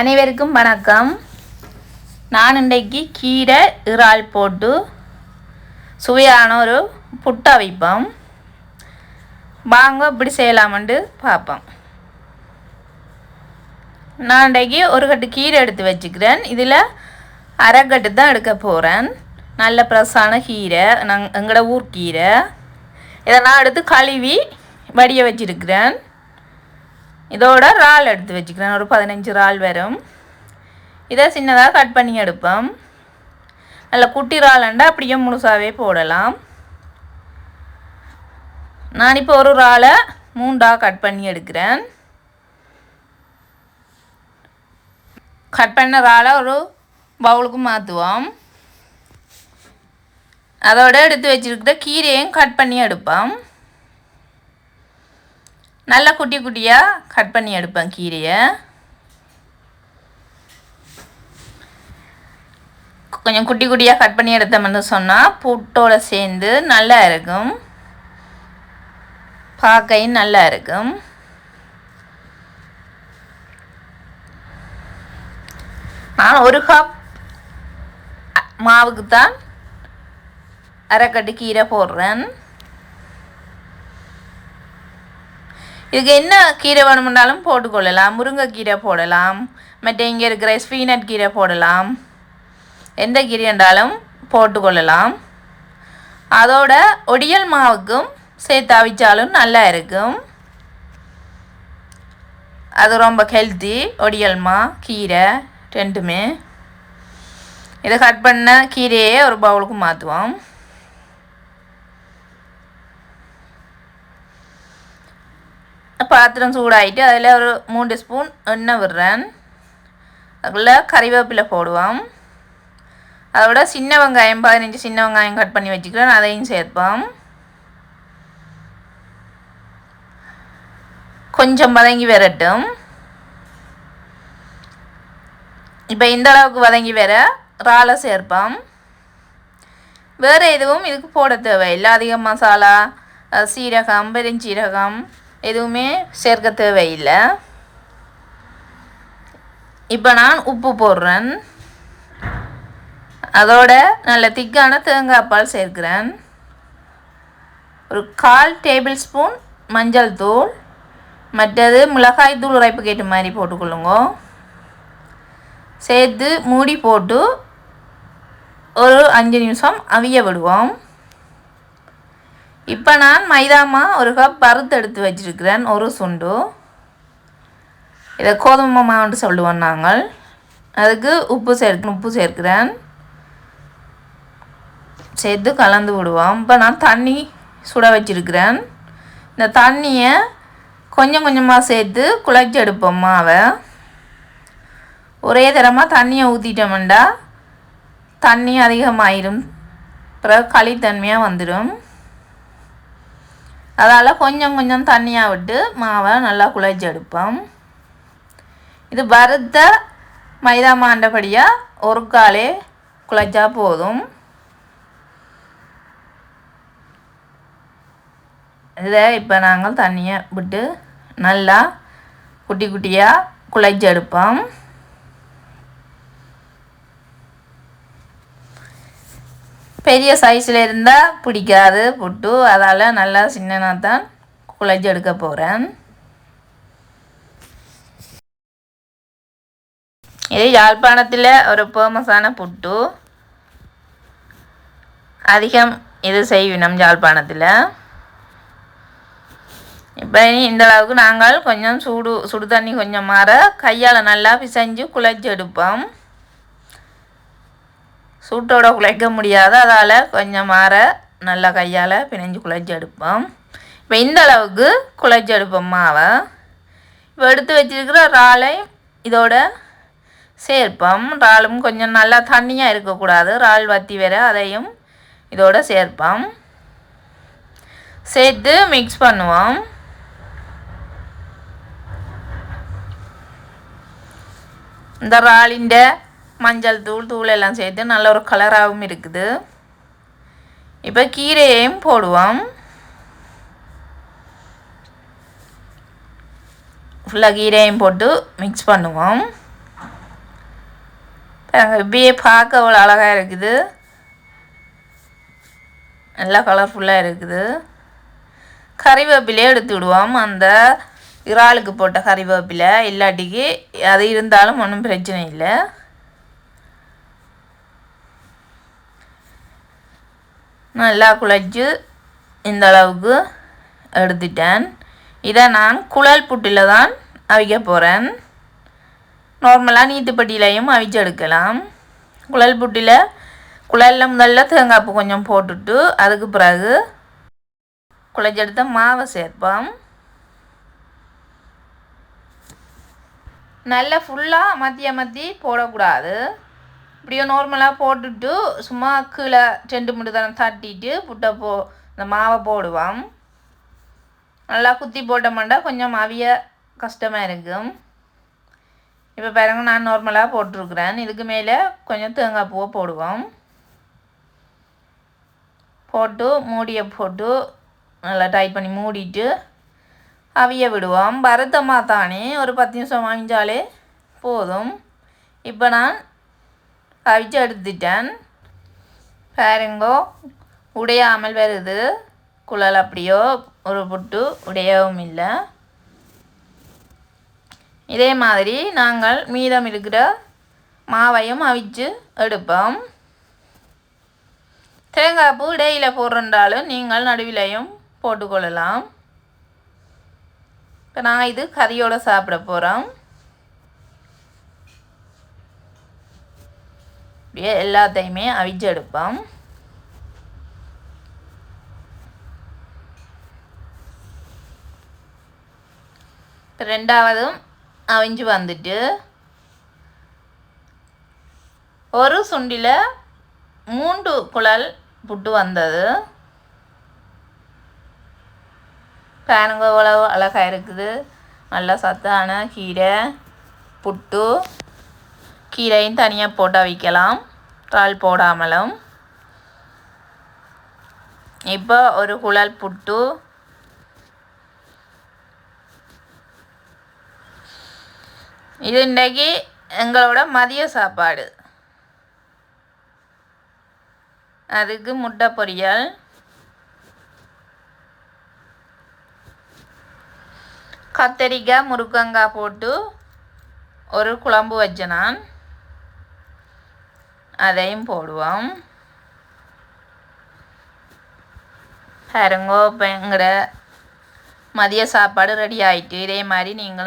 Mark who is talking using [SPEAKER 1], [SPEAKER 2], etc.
[SPEAKER 1] அனைவருக்கும் வணக்கம். நான் இன்றைக்கு கீரை இறால் போட்டு சுவையான ஒரு புட்டா வைப்போம். வாங்க இப்படி செய்யலாமென்று பார்ப்போம். நான் இன்றைக்கு ஒரு கட்டு கீரை எடுத்து வச்சுக்கிறேன். இதில் அரைக்கட்டு தான் எடுக்க போகிறேன். நல்ல ஃப்ரெஷ்ஷான கீரை, எங்களோட ஊர் கீரை. இதை நான் எடுத்து கழுவி வடிய வச்சிருக்கிறேன். இதோட இறால் எடுத்து வச்சுக்கிறேன். ஒரு 15 இறால் வரும். இதை சின்னதாக கட் பண்ணி எடுப்போம். நல்ல குட்டி இறால்ண்டா அப்படியே முழுசாகவே போடலாம். நான் இப்போ ஒரு இறாலை 3ஆக கட் பண்ணி எடுக்கிறேன். கட் பண்ண இறாலை ஒரு பவுலுக்கு மாற்றுவோம். அதோட எடுத்து வச்சுருக்கிற கீரையும் கட் பண்ணி எடுப்போம். நல்லா குட்டி குட்டியாக கட் பண்ணி எடுப்பேன் கீரையை. கொஞ்சம் குட்டி குட்டியாக கட் பண்ணி எடுத்தோம்னு சொன்னால் புட்டோடு சேர்ந்து நல்லா இருக்கும், பார்க்கையும் நல்லா இருக்கும். நான் ஒரு கப் மாவுக்கு தான் அரைக்கட்டு கீரை போடுறேன். இதுக்கு என்ன கீரை வேணும்னாலும் போட்டுக்கொள்ளலாம். முருங்கைக்கீரை போடலாம், மற்ற இங்கே இருக்கிற ஸ்பீனட் கீரை போடலாம். எந்த கீரை என்றாலும் போட்டுக்கொள்ளலாம். அதோட ஒடியல் மாவுக்கும் சேர்த்து அவிச்சாலும் நல்லா இருக்கும். அது ரொம்ப ஹெல்த்தி. ஒடியல் மா கீரை ரெண்டுமே. இதை கட் பண்ண கீரையே ஒரு பவுலுக்கு மாற்றுவோம். பாத்திரம் சூடாகிட்டு அதில் ஒரு 3 ஸ்பூன் எண்ணெய் விடுறேன். அதுக்குள்ளே கறிவேப்பிலை போடுவோம். அதோட சின்ன வெங்காயம் 15 சின்ன வெங்காயம் கட் பண்ணி வச்சுக்கிறேன், அதையும் சேர்ப்போம். கொஞ்சம் வதங்கி வரட்டும். இப்போ இந்த அளவுக்கு வதங்கி வர இறாலை சேர்ப்போம். வேறு எதுவும் இதுக்கு போட தேவையில்லை. அதிக மசாலா, சீரகம், பெருஞ்சீரகம் எதுவுமே சேர்க்க தேவையில்லை. இப்போ நான் உப்பு போடுறேன். அதோட நல்ல திக்கான தேங்காய் பால் சேர்க்கிறேன். ஒரு 1/4 டேபிள் ஸ்பூன் மஞ்சள் தூள், மற்றது மிளகாய் தூள் உரைப்புக்கு ஏற்ற மாதிரி போட்டுக்கொள்ளுங்க. சேர்த்து மூடி போட்டு ஒரு 5 நிமிஷம் அவிய விடுவோம். இப்போ நான் மைதாமா ஒரு கப் வறுத்து எடுத்து வச்சுருக்கிறேன், ஒரு சுண்டு. இதை கோதுமை மாவுன்னு சொல்லுவோம் நாங்கள். அதுக்கு உப்பு சேர்க்கிறேன். சேர்த்து கலந்து விடுவோம். இப்போ நான் தண்ணி சுட வச்சுருக்கிறேன். இந்த தண்ணியை கொஞ்சம் கொஞ்சமாக சேர்த்து குழைச்சி எடுப்போம் மாவை. ஒரே தரமாக தண்ணியை ஊற்றிட்டோம்னா தண்ணி அதிகமாயிடும், பிறகு களித்தன்மையாக வந்துடும். அதால் கொஞ்சம் கொஞ்சம் தண்ணியாக விட்டு மாவை நல்லா குழைச்சி எடுப்போம். இது வறுத்த மைதா மாண்டபடியாக ஒரு காலே குழைச்சா போதும். இதை இப்போ நாங்கள் தண்ணியை விட்டு நல்லா குட்டி குட்டியாக குழைச்சி எடுப்போம். பெரிய சைஸில் இருந்தால் பிடிக்காது புட்டு, அதால் நல்லா சின்னனாக தான் குழைச்சி எடுக்க போகிறேன். இது யாழ்ப்பாணத்தில் ஒரு ஃபேமஸான புட்டு. அதிகம் இது செய்வினம் யாழ்ப்பாணத்தில். இப்போ இந்த அளவுக்கு நாங்கள் கொஞ்சம் சுடு தண்ணி கொஞ்சம் மாற கையால் நல்லா பிசைஞ்சு குழைச்சி எடுப்போம். சூட்டோட குழைக்க முடியாது, அதால் கொஞ்சம் மாற நல்லா கையால் பிணைஞ்சு குழைச்சி எடுப்போம். இப்போ இந்த அளவுக்கு குழைச்சி எடுப்போம் மாவை. இப்போ எடுத்து வச்சுருக்கிற இறாலை இதோட சேர்ப்போம். இறாலும் கொஞ்சம் நல்லா தண்ணியாக இருக்கக்கூடாது, இறால் வற்றி வர அதையும் இதோட சேர்ப்போம். சேர்த்து மிக்ஸ் பண்ணுவோம். இந்த இறாலின் மஞ்சள் தூள் எல்லாம் சேர்த்து நல்ல ஒரு கலராகவும் இருக்குது. இப்போ கீரையையும் போடுவோம். ஃபுல்லாக கீரையும் போட்டு மிக்ஸ் பண்ணுவோம். இப்படியே பார்க்க அவ்வளோ அழகாக இருக்குது, நல்லா கலர்ஃபுல்லாக இருக்குது. கறிவேப்பிலையே எடுத்து விடுவோம். அந்த இறாலுக்கு போட்ட கறிவேப்பிலை இல்லாட்டிக்கு அது இருந்தாலும் ஒன்றும் பிரச்சனை இல்லை. நல்லா குழச்சி இந்த அளவுக்கு எடுத்துட்டேன். இதை நான் குழல் புட்டில் தான் அவிக்க போகிறேன். நார்மலாக நீட்டுப்பட்டியிலையும் அவிச்சு எடுக்கலாம். குழல் புட்டியில் குழலில் முதல்ல தேங்காய் பூ கொஞ்சம் போட்டுட்டு அதுக்கு பிறகு குழச்செடுத்த மாவை சேர்ப்போம். நல்லா ஃபுல்லாக அமர்த்தி போடக்கூடாது. இப்படியோ நார்மலாக போட்டுட்டு சும்மா கீழே 2 முட்டு தரம் தட்டிட்டு இந்த மாவை போடுவோம். நல்லா குத்தி போட்ட மாட்டா கொஞ்சம் அவிய கஷ்டமாக இருக்கும். இப்போ பாருங்க, நான் நார்மலாக போட்டிருக்கிறேன். இதுக்கு மேலே கொஞ்சம் தேங்காய் பூவை போடுவோம். போட்டு மூடியை போட்டு நல்லா டைட் பண்ணி மூடிட்டு அவிய விடுவோம். பருத்தமாக தானே ஒரு 10 நிமிஷம் அவிஞ்சாலே போதும். இப்போ நான் அவிச்சு எடுத்துட்டேன். பாருங்கோ, உடையாமல் வருது. குழல் அப்படியோ ஒரு புட்டு உடையவும் இல்லை. இதே மாதிரி நாங்கள் மீதம் இருக்கிற மாவையும் அவிச்சு எடுப்போம். தேங்காய் பூ இடையில் போடுறண்டாலும் நீங்கள் நடுவிலையும் போட்டுக்கொள்ளலாம். இப்போ நான் இது கறியோடு சாப்பிட போகிறோம். இப்படியே எல்லாத்தையுமே அவிச்சு எடுப்போம். ரெண்டாவதும் அவிஞ்சு வந்துட்டு ஒரு சுண்டில் 3 குழல் புட்டு வந்தது. பாருங்க எவ்வளவு அழகாக இருக்குது. நல்லா சத்தான கீரை புட்டு. கீரையும் தனியாக போட்டு அவிக்கலாம், தாள் போடாமலும். இப்போ ஒரு குழல் புட்டு. இது இன்றைக்கி எங்களோட மதிய சாப்பாடு. அதுக்கு முட்டை பொரியல், கத்தரிக்காய் முருங்கங்காய் போட்டு ஒரு குழம்பு வச்சேன் நான். அதையும் போடுவோம். பாருங்கோ, இப்போ எங்களோட மதிய சாப்பாடு ரெடி ஆகிட்டு. இதே மாதிரி நீங்கள்